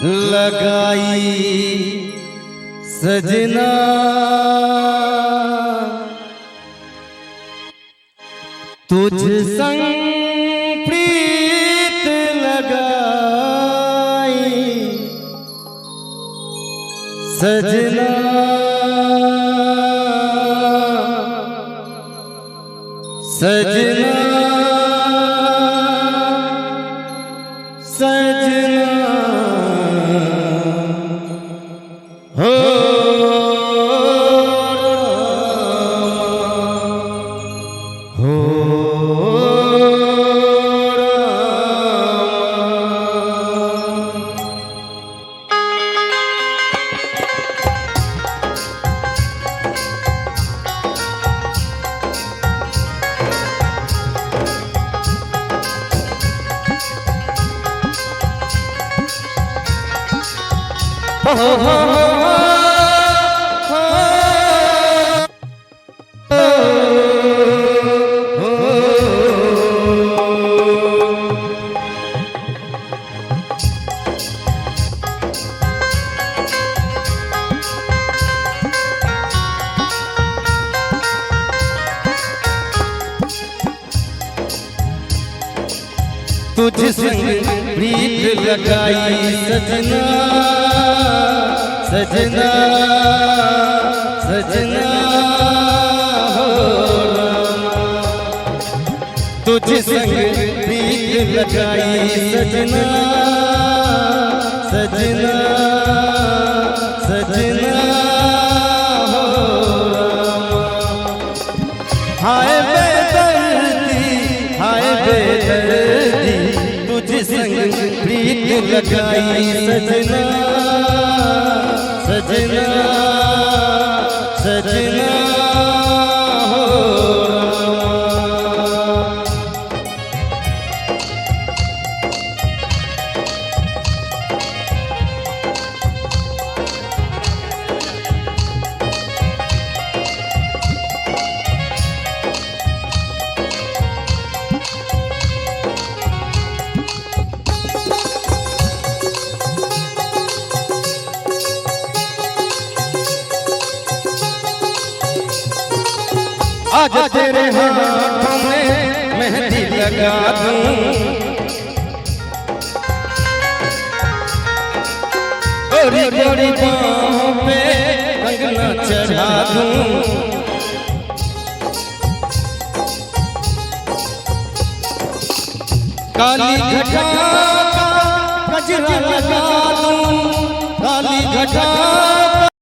लगाई सजना तुझ संग प्रीत लगाई सजना सजना सजना हो तुझ संग प्रीत लगाई सजना सजना सजना हो तुझ संग प्रीत लगाई सजना सजना सजना हो हाय बेदर्दी हाय बेदर्दी तुझ संग प्रीत लगाई सजना सजना सजना हो आज तेरे हाथों में मेहंदी लगा दूं गोरी गोरी बाहों पे कंगना चढ़ा दूं काली घटा का गजरा लगा दूं काली घटा